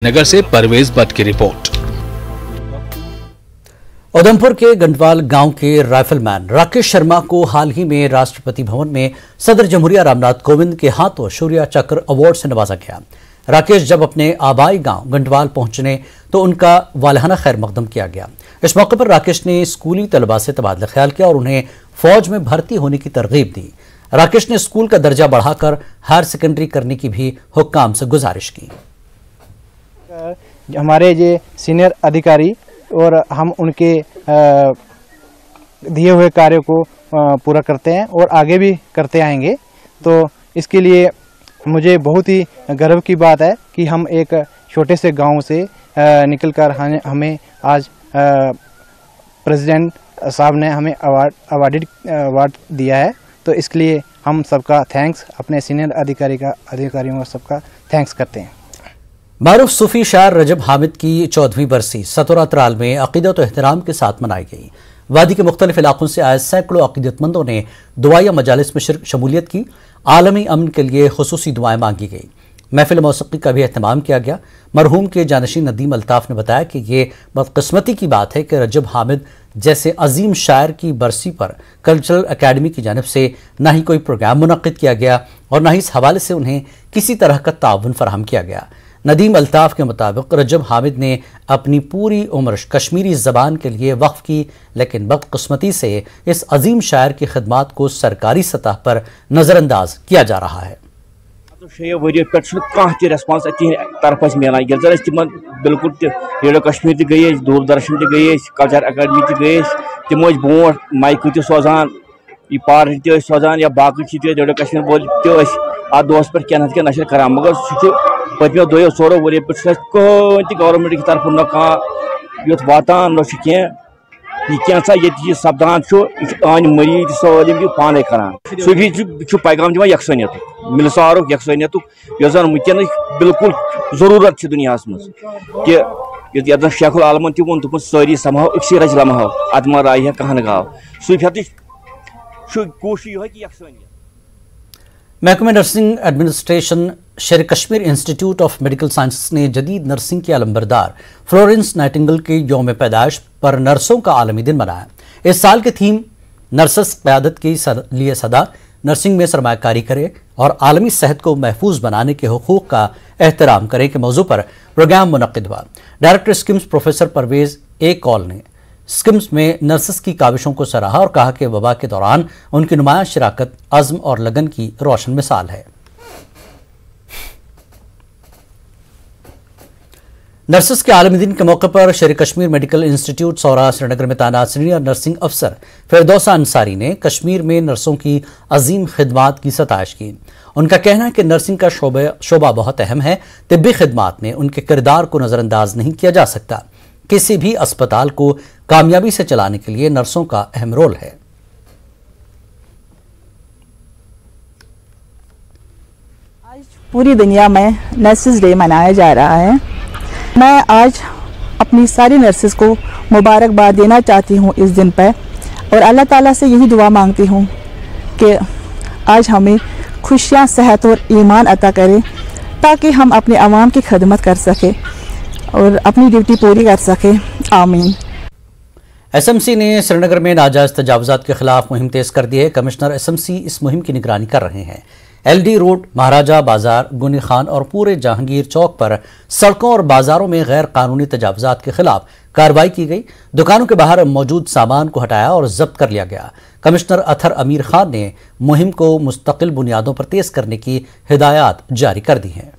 नगर से परवेज भट्ट की रिपोर्ट। उधमपुर के गंडवाल गांव के राइफलमैन राकेश शर्मा को हाल ही में राष्ट्रपति भवन में सदर जमहूरिया रामनाथ कोविंद के हाथों शौर्य चक्र अवार्ड से नवाजा गया। राकेश जब अपने आबाई गांव गंडवाल पहुंचने तो उनका वालहाना खैर मकदम किया गया। इस मौके पर राकेश ने स्कूली तलबा से तबादला ख्याल किया और उन्हें फौज में भर्ती होने की तरगीब दी। राकेश ने स्कूल का दर्जा बढ़ाकर हायर सेकेंडरी करने की भी हुक्काम से गुजारिश की। हमारे ये सीनियर अधिकारी और हम उनके दिए हुए कार्यों को पूरा करते हैं और आगे भी करते आएंगे। तो इसके लिए मुझे बहुत ही गर्व की बात है कि हम एक छोटे से गांव से निकलकर हमें आज प्रेसिडेंट साहब ने हमें अवार्ड दिया है। तो इसके लिए हम सबका थैंक्स, अपने सीनियर अधिकारियों का सबका थैंक्स करते हैं। मारूफ सूफी शायर रजब हामिद की 14वीं बरसी सतोरा त्राल में अकीदत और एहतराम के साथ मनाई गई। वादी के मुख्तलिफ इलाकों से आए सैकड़ों अकीदतमंदों ने दुआया मजालिस में शमूलियत की। आलमी अमन के लिए खुसूसी दुआएं मांगी गई। महफिल मौसीकी का भी एहतमाम किया गया। मरहूम के जानशीन नदीम अल्ताफ ने बताया कि ये बदकिस्मती की बात है कि रजब हामिद जैसे अजीम शायर की बरसी पर कल्चरल अकेडमी की जानिब से न ही कोई प्रोग्राम मुनक्किद किया गया और न ही इस हवाले से उन्हें किसी तरह का ताउन फराहम किया गया। नदीम अल्ताफ के मुताबिक रजब हामिद ने अपनी पूरी उम्र कश्मीरी ज़बान के लिए वक्फ की, लेकिन बदकिस्मती से इस अजीम शायर की खिदमात को सरकारी सतह पर नज़रअंदाज किया जा रहा है। रेस्पॉन्स तरफ मिलान बिल्कुल रेडियो कश्मीर गए, दूरदर्शन गए, कल्चर अकेडमी गए, तम बो माइक सोजान, पार सोजान या बाकी रेडियो कश्मीर बोल अत दोस पे क्या नशर कर, मगर सह पत्मो 2-4 वरियो पे कहीं गवर्नमेंट की तरफ न युथ वातान न क्या ये सपदान आन मरीज सालिम पाने करान। सूफी पैगाम दिवान यकसनियत मिलसार यकसनियत जन वनकन बिल्कुल जरूरत दुनिया मज कि शेखुल आलमन तोन दोपन सारी समो इक्सी रज लम्हो अत मा राय कहन गाव सूफियत कोशिश कि यकसनियत। महकमे नर्सिंग एडमिनिस्ट्रेशन शेर Kashmir institute of medical sciences ने जदीद नर्सिंग के अलंबरदार फ्लोरेंस नाइटिंगेल के यौम पैदाइश पर नर्सों का आलमी दिन मनाया। इस साल की थीम नर्सेस क़यादत के लिए सदा, नर्सिंग में सरमायाकारी करे और आलमी सेहत को महफूज बनाने के हुकूक का एहतराम करे के मौजू पर प्रोग्राम मुनक्किद हुआ। Director SKIMS professor Parvez Koul ने स्किम्स में नर्सेस की काविशों को सराहा और कहा कि वबा के दौरान उनकी नुमाया शराकत अज़्म और लगन की रोशन मिसाल है। नर्सेस के आलमी दिन के मौके पर शेर कश्मीर मेडिकल इंस्टीट्यूट सौरा श्रीनगर में तैनात सीनियर नर्सिंग अफसर फिरदौसा अंसारी ने कश्मीर में नर्सों की अजीम खिदमात की सताइश की। उनका कहना है कि नर्सिंग का शोबा बहुत अहम है। तिब्बी खिदमात में उनके किरदार को नज़रअंदाज नहीं किया जा सकता। किसी भी अस्पताल को कामयाबी से चलाने के लिए नर्सों का अहम रोल है। आज पूरी दुनिया में नर्सेस डे मनाया जा रहा है। मैं आज अपनी सारी नर्सेस को मुबारकबाद देना चाहती हूँ इस दिन पर और अल्लाह ताला से यही दुआ मांगती हूँ कि आज हमें खुशियाँ, सेहत और ईमान अता करे ताकि हम अपने आवाम की खिदमत कर सकें और अपनी ड्यूटी पूरी कर सके। आमीन। एसएमसी ने श्रीनगर में नाजायज तजावुजात के खिलाफ मुहिम तेज कर दी है। कमिश्नर एसएमसी इस मुहिम की निगरानी कर रहे हैं। एलडी रोड, महाराजा बाजार, गुनी खान और पूरे जहांगीर चौक पर सड़कों और बाजारों में गैर कानूनी तजावुजात के खिलाफ कार्रवाई की गई। दुकानों के बाहर मौजूद सामान को हटाया और जब्त कर लिया गया। कमिश्नर अथर अमीर खान ने मुहिम को मुस्तकिल बुनियादों पर तेज करने की हिदायत जारी कर दी हैं।